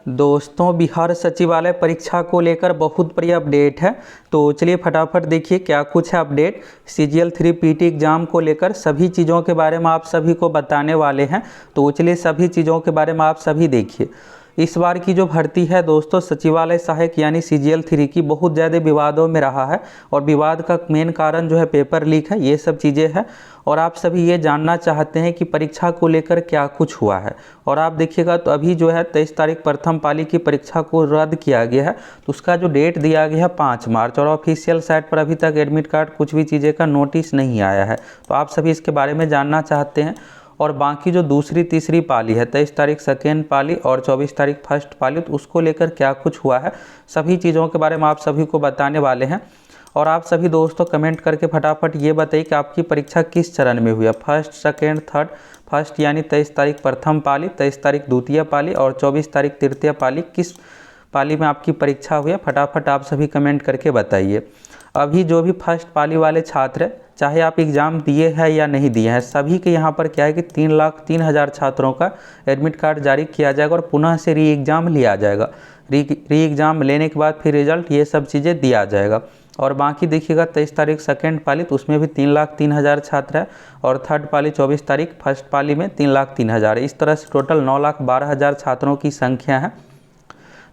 दोस्तों, बिहार सचिवालय परीक्षा को लेकर बहुत बड़ी अपडेट है। तो चलिए फटाफट देखिए क्या कुछ है अपडेट। CGL 3 PT एग्ज़ाम को लेकर सभी चीज़ों के बारे में आप सभी को बताने वाले हैं। तो चलिए सभी चीज़ों के बारे में आप सभी देखिए। इस बार की जो भर्ती है दोस्तों, सचिवालय सहायक यानी CGL 3 की बहुत ज़्यादा विवादों में रहा है और विवाद का मेन कारण जो है पेपर लीक है, ये सब चीज़ें हैं। और आप सभी ये जानना चाहते हैं कि परीक्षा को लेकर क्या कुछ हुआ है। और आप देखिएगा तो अभी जो है 23 तारीख प्रथम पाली की परीक्षा को रद्द किया गया है। तो उसका जो डेट दिया गया है 5 मार्च, और ऑफिशियल साइट पर अभी तक एडमिट कार्ड कुछ भी चीज़ें का नोटिस नहीं आया है। तो आप सभी इसके बारे में जानना चाहते हैं। और बाकी जो दूसरी तीसरी पाली है, 23 तारीख सेकेंड पाली और 24 तारीख फर्स्ट पाली, तो उसको लेकर क्या कुछ हुआ है, सभी चीज़ों के बारे में आप सभी को बताने वाले हैं। और आप सभी दोस्तों कमेंट करके फटाफट ये बताइए कि आपकी परीक्षा किस चरण में हुई है, फर्स्ट सेकेंड थर्ड। फर्स्ट यानी 23 तारीख प्रथम पाली, 23 तारीख द्वितीय पाली और 24 तारीख तृतीय पाली, किस पाली में आपकी परीक्षा हुई है, फटाफट आप सभी कमेंट करके बताइए। अभी जो भी फर्स्ट पाली वाले छात्र हैं, चाहे आप एग्ज़ाम दिए हैं या नहीं दिए हैं, सभी के यहाँ पर क्या है कि 3,03,000 छात्रों का एडमिट कार्ड जारी किया जाएगा और पुनः से री एग्ज़ाम लिया जाएगा। री एग्ज़ाम लेने के बाद फिर रिजल्ट ये सब चीज़ें दिया जाएगा। और बाकी देखिएगा 23 तारीख सेकेंड पाली, तो उसमें भी 3,03,000 छात्र है। और थर्ड पाली 24 तारीख फर्स्ट पाली में 3,03,000 है। इस तरह से टोटल 9,12,000 छात्रों की संख्या है।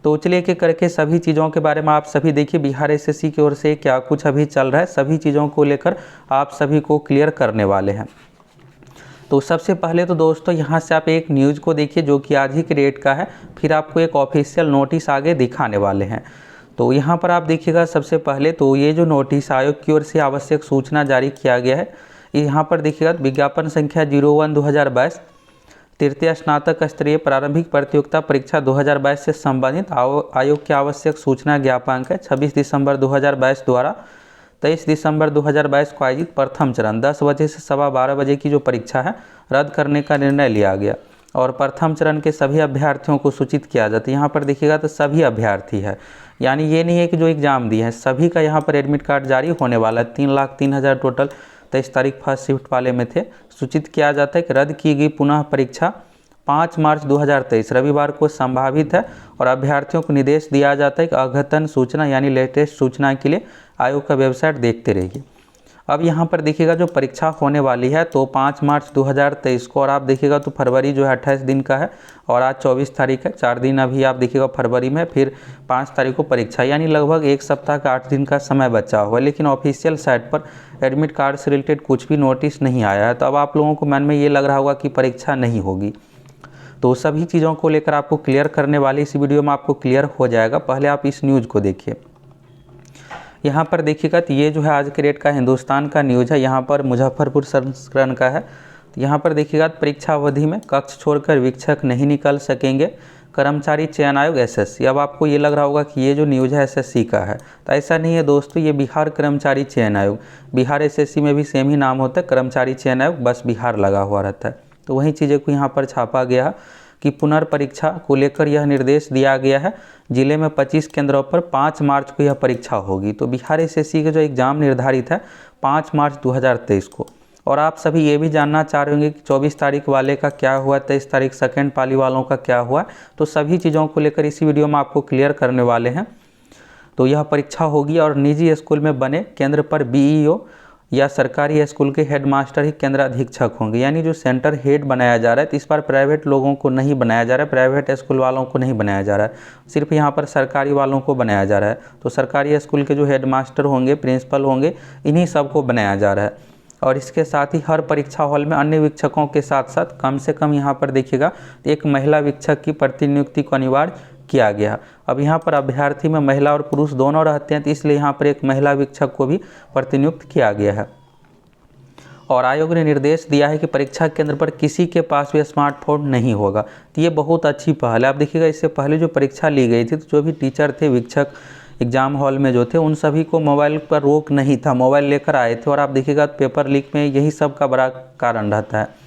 तो चलिए एक एक करके सभी चीज़ों के बारे में आप सभी देखिए। बिहार SSC की ओर से क्या कुछ अभी चल रहा है, सभी चीज़ों को लेकर आप सभी को क्लियर करने वाले हैं। तो सबसे पहले तो दोस्तों यहाँ से आप एक न्यूज़ को देखिए जो कि आज ही के डेट का है, फिर आपको एक ऑफिशियल नोटिस आगे दिखाने वाले हैं। तो यहाँ पर आप देखिएगा सबसे पहले तो ये जो नोटिस आयोग की ओर से आवश्यक सूचना जारी किया गया है, यहाँ पर देखिएगा विज्ञापन संख्या 01/2022 तृतीय स्नातक स्तरीय प्रारंभिक प्रतियोगिता परीक्षा 2022 से संबंधित आयोग की आवश्यक सूचना ज्ञापक है 26 दिसंबर 2022 द्वारा 23 दिसंबर 2022 को आयोजित प्रथम चरण 10 बजे से 12:15 बजे की जो परीक्षा है रद्द करने का निर्णय लिया गया। और प्रथम चरण के सभी अभ्यर्थियों को सूचित किया जाता है। यहाँ पर देखिएगा तो सभी अभ्यर्थी है, यानी ये नहीं है कि जो एग्ज़ाम दिए हैं, सभी का यहाँ पर एडमिट कार्ड जारी होने वाला है। 3,03,000 टोटल 23 तारीख फर्स्ट शिफ्ट वाले में थे। सूचित किया जाता है कि रद्द की गई पुनः परीक्षा 5 मार्च 2023 रविवार को संभावित है। और अभ्यर्थियों को निर्देश दिया जाता है कि अद्यतन सूचना यानी लेटेस्ट सूचना के लिए आयोग का वेबसाइट देखते रहिए। अब यहाँ पर देखिएगा जो परीक्षा होने वाली है तो 5 मार्च 2023 को, और आप देखिएगा तो फरवरी जो है 28 दिन का है और आज 24 तारीख है, 4 दिन अभी आप देखिएगा फरवरी में, फिर 5 तारीख को परीक्षा, यानी लगभग 1 सप्ताह का 8 दिन का समय बचा हुआ है। लेकिन ऑफिशियल साइट पर एडमिट कार्ड से रिलेटेड कुछ भी नोटिस नहीं आया है। तो अब आप लोगों को मन में ये लग रहा होगा कि परीक्षा नहीं होगी। तो सभी चीज़ों को लेकर आपको क्लियर करने वाली इस वीडियो में आपको क्लियर हो जाएगा। पहले आप इस न्यूज़ को देखिए। यहाँ पर देखिएगा तो ये जो है आज के डेट का हिंदुस्तान का न्यूज़ है, यहाँ पर मुजफ्फरपुर संस्करण का है। तो यहाँ पर देखिएगा परीक्षा अवधि में कक्ष छोड़कर वीक्षक नहीं निकल सकेंगे, कर्मचारी चयन आयोग SSC। अब आपको ये लग रहा होगा कि ये जो न्यूज़ है SSC का है, तो ऐसा नहीं है दोस्तों, ये बिहार कर्मचारी चयन आयोग। बिहार SSC में भी सेम ही नाम होता है, कर्मचारी चयन आयोग, बस बिहार लगा हुआ रहता है। तो वही चीज़ें को यहाँ पर छापा गया कि पुनर्परीक्षा को लेकर यह निर्देश दिया गया है। जिले में 25 केंद्रों पर 5 मार्च को यह परीक्षा होगी। तो बिहार SSC का जो एग्ज़ाम निर्धारित है 5 मार्च 2023 को। और आप सभी ये भी जानना चाह रहे होंगे कि 24 तारीख वाले का क्या हुआ, 23 तारीख सेकेंड पाली वालों का क्या हुआ। तो सभी चीज़ों को लेकर इसी वीडियो में आपको क्लियर करने वाले हैं। तो यह परीक्षा होगी और निजी स्कूल में बने केंद्र पर BEO या सरकारी स्कूल के हेडमास्टर ही केंद्र अधीक्षक होंगे, यानी जो सेंटर हेड बनाया जा रहा है। तो इस बार प्राइवेट लोगों को नहीं बनाया जा रहा है, प्राइवेट स्कूल वालों को नहीं बनाया जा रहा है, सिर्फ यहाँ पर सरकारी वालों को बनाया जा रहा है। तो सरकारी स्कूल के जो हेडमास्टर होंगे, प्रिंसिपल होंगे, इन्हीं सबको बनाया जा रहा है। और इसके साथ ही हर परीक्षा हॉल में अन्य वीक्षकों के साथ साथ कम से कम यहाँ पर देखिएगा एक महिला वीक्षक की प्रतिनियुक्ति को अनिवार्य किया गया। अब यहाँ पर अभ्यर्थी में महिला और पुरुष दोनों रहते हैं, तो इसलिए यहाँ पर एक महिला वीक्षक को भी प्रतिनियुक्त किया गया है। और आयोग ने निर्देश दिया है कि परीक्षा केंद्र पर किसी के पास भी स्मार्टफोन नहीं होगा। तो ये बहुत अच्छी पहल है। आप देखिएगा इससे पहले जो परीक्षा ली गई थी तो जो भी टीचर थे, वीक्षक एग्ज़ाम हॉल में जो थे, उन सभी को मोबाइल पर रोक नहीं था, मोबाइल लेकर आए थे। और आप देखिएगा पेपर लीक में यही सब का बड़ा कारण रहता है।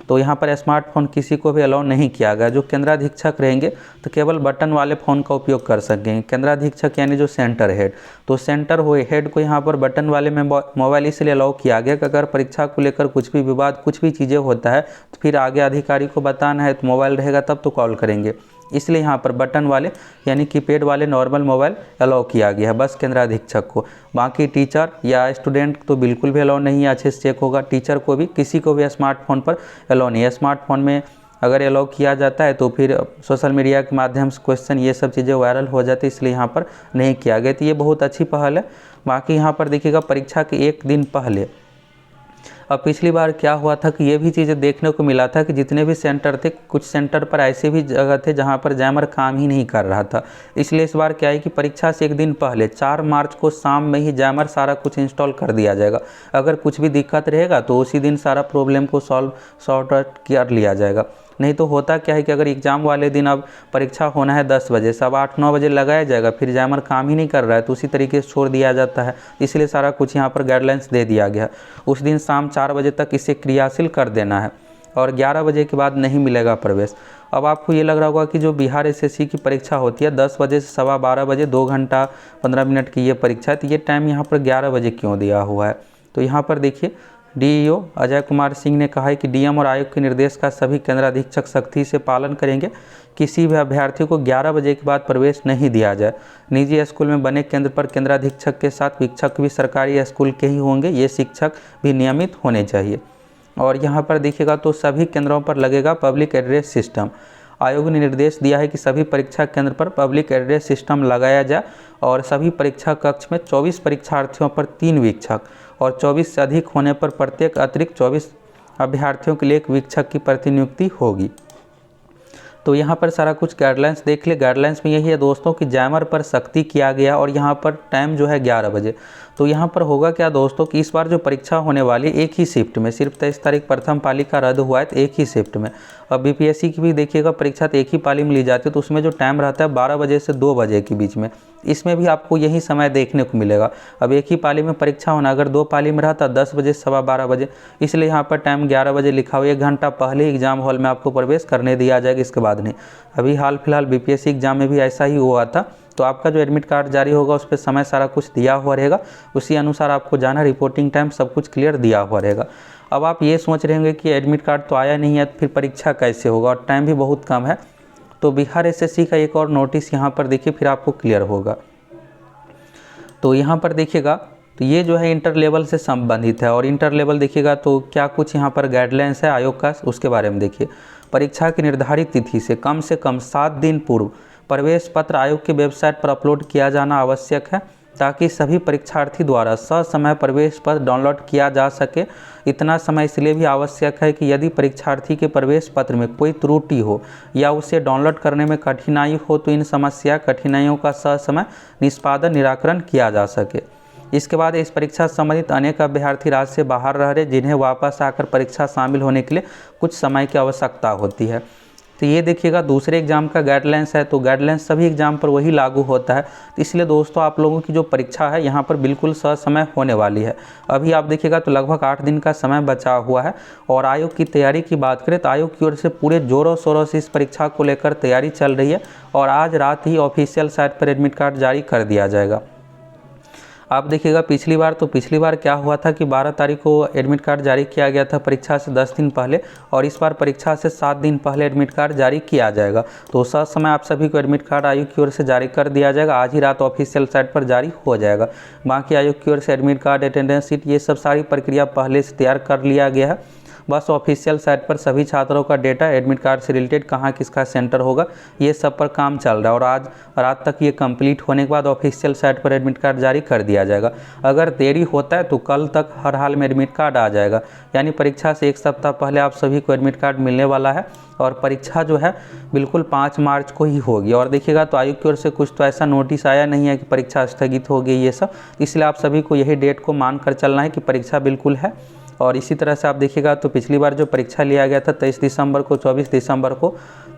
तो यहाँ पर स्मार्टफोन किसी को भी अलाउ नहीं किया गया। जो केंद्राधीक्षक रहेंगे तो केवल बटन वाले फ़ोन का उपयोग कर सकेंगे। केंद्राधीक्षक यानी जो सेंटर हेड, तो सेंटर हेड को यहाँ पर बटन वाले में मोबाइल इसलिए अलाउ किया गया कि अगर परीक्षा को लेकर कुछ भी विवाद, कुछ भी चीज़ें होता है तो फिर आगे अधिकारी को बताना है तो मोबाइल रहेगा तब तो कॉल करेंगे। इसलिए यहाँ पर बटन वाले यानी कीपैड वाले नॉर्मल मोबाइल अलाउ किया गया है बस केंद्राधीक्षक को। बाकी टीचर या स्टूडेंट तो बिल्कुल भी अलाउ नहीं है, अच्छे से चेक होगा। टीचर को भी, किसी को भी स्मार्टफोन पर अलाउ नहीं है। स्मार्टफोन में अगर अलाउ किया जाता है तो फिर सोशल मीडिया के माध्यम से क्वेश्चन ये सब चीज़ें वायरल हो जाती है, इसलिए यहाँ पर नहीं किया गया। तो ये बहुत अच्छी पहल है। बाकी यहाँ पर देखिएगा परीक्षा के एक दिन पहले, अब पिछली बार क्या हुआ था कि ये भी चीज़ें देखने को मिला था कि जितने भी सेंटर थे, कुछ सेंटर पर ऐसे भी जगह थे जहाँ पर जैमर काम ही नहीं कर रहा था। इसलिए इस बार क्या है कि परीक्षा से एक दिन पहले 4 मार्च को शाम में ही जैमर सारा कुछ इंस्टॉल कर दिया जाएगा। अगर कुछ भी दिक्कत रहेगा तो उसी दिन सारा प्रॉब्लम को सॉर्ट आउट कर लिया जाएगा। नहीं तो होता क्या है कि अगर एग्ज़ाम वाले दिन अब परीक्षा होना है 10 बजे, सब 8-9 बजे लगाया जाएगा, फिर जैमर काम ही नहीं कर रहा है तो उसी तरीके से छोड़ दिया जाता है। इसलिए सारा कुछ यहाँ पर गाइडलाइंस दे दिया गया है। उस दिन शाम 4 बजे तक इसे क्रियाशील कर देना है और 11 बजे के बाद नहीं मिलेगा प्रवेश। अब आपको ये लग रहा होगा कि जो बिहार एसएससी की परीक्षा होती है 10 बजे से 12:15 बजे 2 घंटा 15 मिनट की ये परीक्षा है, तो ये टाइम यहाँ पर 11 बजे क्यों दिया हुआ है? तो यहाँ पर देखिए डीईओ अजय कुमार सिंह ने कहा है कि डीएम और आयोग के निर्देश का सभी केंद्राधीक्षक सख्ती से पालन करेंगे। किसी भी अभ्यर्थी को 11 बजे के बाद प्रवेश नहीं दिया जाए। निजी स्कूल में बने केंद्र पर केंद्राधीक्षक के साथ वीक्षक भी सरकारी स्कूल के ही होंगे। ये शिक्षक भी नियमित होने चाहिए। और यहाँ पर देखिएगा तो सभी केंद्रों पर लगेगा पब्लिक एड्रेस सिस्टम। आयोग ने निर्देश दिया है कि सभी परीक्षा केंद्र पर पब्लिक एड्रेस सिस्टम लगाया जाए और सभी परीक्षा कक्ष में 24 परीक्षार्थियों पर 3 वीक्षक और 24 से अधिक होने पर प्रत्येक अतिरिक्त 24 अभ्यर्थियों के लिए एक वीक्षक की प्रतिनियुक्ति होगी। तो यहाँ पर सारा कुछ गाइडलाइंस देख ले। गाइडलाइंस में यही है दोस्तों कि जैमर पर सख्ती किया गया और यहाँ पर टाइम जो है 11 बजे। तो यहाँ पर होगा क्या दोस्तों कि इस बार जो परीक्षा होने वाली एक ही शिफ्ट में, सिर्फ 23 तारीख प्रथम पाली का रद्द हुआ है तो एक ही शिफ्ट में। अब बीपीएससी की भी देखिएगा परीक्षा तो एक ही पाली में ली जाती है, तो उसमें जो टाइम रहता है 12 बजे से 2 बजे के बीच में, इसमें भी आपको यही समय देखने को मिलेगा। अब एक ही पाली में परीक्षा होना, अगर 2 पाली में रहता 10 बजे से 12:15 बजे, इसलिए यहाँ पर टाइम 11 बजे लिखा हुआ। 1 घंटा पहले एग्जाम हॉल में आपको प्रवेश करने दिया जाएगा, इसके बाद नहीं। अभी हाल फिलहाल बीपीएससी एग्जाम में भी ऐसा ही हुआ था। तो आपका जो एडमिट कार्ड जारी होगा उस पर समय सारा कुछ दिया हुआ रहेगा, उसी अनुसार आपको जाना, रिपोर्टिंग टाइम सब कुछ क्लियर दिया हुआ रहेगा। अब आप ये सोच रहे होंगे कि एडमिट कार्ड तो आया नहीं है तो फिर परीक्षा कैसे होगा और टाइम भी बहुत कम है। तो बिहार एसएससी का एक और नोटिस यहाँ पर देखिए, फिर आपको क्लियर होगा। तो यहाँ पर देखिएगा तो ये जो है इंटर लेवल से संबंधित है और इंटर लेवल देखिएगा तो क्या कुछ यहाँ पर गाइडलाइंस है आयोग का, उसके बारे में देखिए। परीक्षा की निर्धारित तिथि से कम 7 दिन पूर्व प्रवेश पत्र आयोग की वेबसाइट पर अपलोड किया जाना आवश्यक है ताकि सभी परीक्षार्थी द्वारा ससमय प्रवेश पत्र डाउनलोड किया जा सके। इतना समय इसलिए भी आवश्यक है कि यदि परीक्षार्थी के प्रवेश पत्र में कोई त्रुटि हो या उसे डाउनलोड करने में कठिनाई हो तो इन कठिनाइयों का ससमय निष्पादन निराकरण किया जा सके। इसके बाद इस परीक्षा से संबंधित अनेक अभ्यर्थी राज्य से बाहर रह रहे जिन्हें वापस आकर परीक्षा शामिल होने के लिए कुछ समय की आवश्यकता होती है। तो ये देखिएगा दूसरे एग्जाम का गाइडलाइंस है, तो गाइडलाइंस सभी एग्जाम पर वही लागू होता है। तो इसलिए दोस्तों आप लोगों की जो परीक्षा है यहाँ पर बिल्कुल ससमय होने वाली है। अभी आप देखिएगा तो लगभग 8 दिन का समय बचा हुआ है। और आयोग की तैयारी की बात करें तो आयोग की ओर से पूरे जोरों शोरों से इस परीक्षा को लेकर तैयारी चल रही है और आज रात ही ऑफिशियल साइट पर एडमिट कार्ड जारी कर दिया जाएगा। आप देखिएगा पिछली बार क्या हुआ था कि 12 तारीख को एडमिट कार्ड जारी किया गया था परीक्षा से 10 दिन पहले, और इस बार परीक्षा से 7 दिन पहले एडमिट कार्ड जारी किया जाएगा। तो उस समय आप सभी को एडमिट कार्ड आयोग की ओर से जारी कर दिया जाएगा। आज ही रात ऑफिशियल साइट पर जारी हो जाएगा। बाकी आयोग की ओर से एडमिट कार्ड, अटेंडेंस शीट, ये सब सारी प्रक्रिया पहले से तैयार कर लिया गया है। बस ऑफिशियल साइट पर सभी छात्रों का डेटा, एडमिट कार्ड से रिलेटेड कहाँ किसका सेंटर होगा, ये सब पर काम चल रहा है। और आज रात तक ये कंप्लीट होने के बाद ऑफिशियल साइट पर एडमिट कार्ड जारी कर दिया जाएगा। अगर देरी होता है तो कल तक हर हाल में एडमिट कार्ड आ जाएगा। यानी परीक्षा से 1 सप्ताह पहले आप सभी को एडमिट कार्ड मिलने वाला है और परीक्षा जो है बिल्कुल 5 मार्च को ही होगी। और देखिएगा तो आयोग की ओर से कुछ तो ऐसा नोटिस आया नहीं है कि परीक्षा स्थगित हो गई ये सब, इसलिए आप सभी को यही डेट को मान कर चलना है कि परीक्षा बिल्कुल है। और इसी तरह से आप देखिएगा तो पिछली बार जो परीक्षा लिया गया था 23 दिसंबर को, 24 दिसंबर को,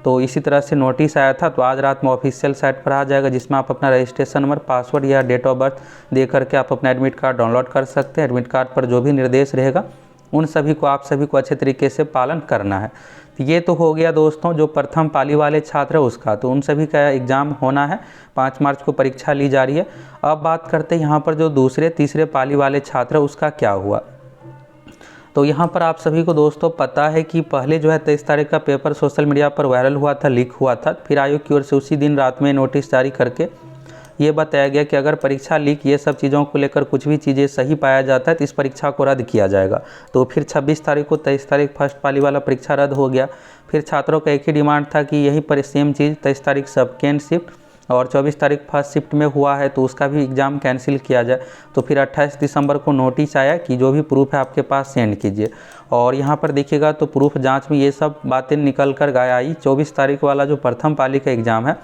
तो इसी तरह से नोटिस आया था। तो आज रात में ऑफिशियल साइट पर आ जाएगा, जिसमें आप अपना रजिस्ट्रेशन नंबर, पासवर्ड या डेट ऑफ बर्थ दे करके आप अपना एडमिट कार्ड डाउनलोड कर सकते हैं। एडमिट कार्ड पर जो भी निर्देश रहेगा उन सभी को आप सभी को अच्छे तरीके से पालन करना है। तो ये तो हो गया दोस्तों जो प्रथम पाली वाले छात्र है उसका, तो उन सभी का एग्ज़ाम होना है। 5 मार्च को परीक्षा ली जा रही है। अब बात करते हैं यहाँ पर जो दूसरे तीसरे पाली वाले छात्र है उसका क्या हुआ। तो यहाँ पर आप सभी को दोस्तों पता है कि पहले जो है 23 तारीख का पेपर सोशल मीडिया पर वायरल हुआ था, लीक हुआ था। फिर आयोग की ओर से उसी दिन रात में नोटिस जारी करके ये बताया गया कि अगर परीक्षा लीक ये सब चीज़ों को लेकर कुछ भी चीज़ें सही पाया जाता है तो इस परीक्षा को रद्द किया जाएगा। तो फिर 26 तारीख को 23 तारीख फर्स्ट पाली वाला परीक्षा रद्द हो गया। फिर छात्रों का एक ही डिमांड था कि यही पर सेम चीज़ 23 तारीख सेकेंड शिफ्ट और 24 तारीख फर्स्ट शिफ्ट में हुआ है तो उसका भी एग्ज़ाम कैंसिल किया जाए। तो फिर 28 दिसंबर को नोटिस आया कि जो भी प्रूफ है आपके पास सेंड कीजिए। और यहाँ पर देखिएगा तो प्रूफ जांच में ये सब बातें निकल कर आई। 24 तारीख वाला जो प्रथम पाली का एग्ज़ाम है,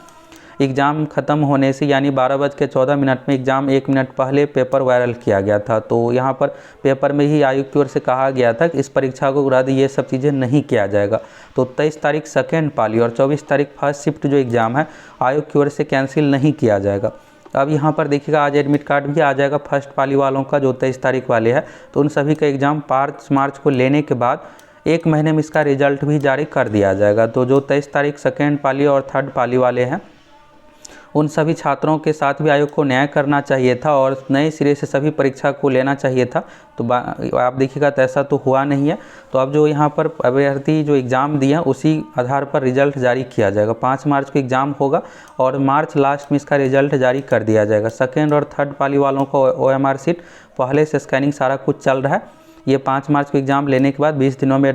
एग्ज़ाम ख़त्म होने से यानी 12:14 में एग्ज़ाम 1 मिनट पहले पेपर वायरल किया गया था। तो यहाँ पर पेपर में ही आयोग की ओर से कहा गया था कि इस परीक्षा को रद्द ये सब चीज़ें नहीं किया जाएगा। तो 23 तारीख सेकेंड पाली और 24 तारीख फर्स्ट शिफ्ट जो एग्ज़ाम है आयोग की ओर से कैंसिल नहीं किया जाएगा। अब यहाँ पर देखिएगा आज एडमिट कार्ड भी आ जाएगा फर्स्ट पाली वालों का जो 23 तारीख वाले हैं। तो उन सभी का एग्ज़ाम 5 मार्च को लेने के बाद 1 महीने में इसका रिजल्ट भी जारी कर दिया जाएगा। तो जो 23 तारीख सेकेंड पाली और थर्ड पाली वाले हैं उन सभी छात्रों के साथ भी आयोग को न्याय करना चाहिए था और नए सिरे से सभी परीक्षा को लेना चाहिए था। तो आप देखिएगा तो ऐसा तो हुआ नहीं है। तो अब जो यहाँ पर अभ्यर्थी जो एग्ज़ाम दिए उसी आधार पर रिजल्ट जारी किया जाएगा। 5 मार्च को एग्ज़ाम होगा और मार्च लास्ट में इसका रिजल्ट जारी कर दिया जाएगा। सेकेंड और थर्ड पाली वालों को OMR सीट पहले से स्कैनिंग सारा कुछ चल रहा है। ये 5 मार्च को एग्ज़ाम लेने के बाद 20 दिनों में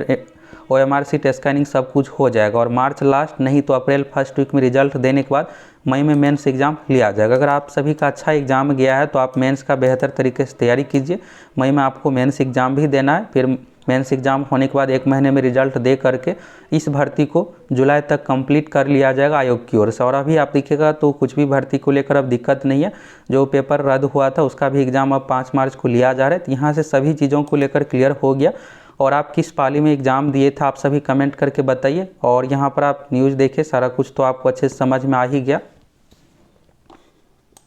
OMR सीट स्कैनिंग सब कुछ हो जाएगा और मार्च लास्ट नहीं तो अप्रैल फर्स्ट वीक में रिजल्ट देने के बाद मई में मेंस एग्ज़ाम लिया जाएगा। अगर आप सभी का अच्छा एग्ज़ाम गया है तो आप मेंस का बेहतर तरीके से तैयारी कीजिए। मई में आपको मेंस एग्ज़ाम भी देना है। फिर मेंस एग्ज़ाम होने के बाद 1 महीने में रिजल्ट दे करके इस भर्ती को जुलाई तक कंप्लीट कर लिया जाएगा आयोग की ओर से। और अभी आप देखिएगा तो कुछ भी भर्ती को लेकर अब दिक्कत नहीं है। जो पेपर रद्द हुआ था उसका भी एग्ज़ाम अब 5 मार्च को लिया जा रहा है। तो यहाँ से सभी चीज़ों को लेकर क्लियर हो गया। और आप किस पाली में एग्ज़ाम दिए थे आप सभी कमेंट करके बताइए। और यहाँ पर आप न्यूज़ देखें, सारा कुछ तो आपको अच्छे से समझ में आ ही गया।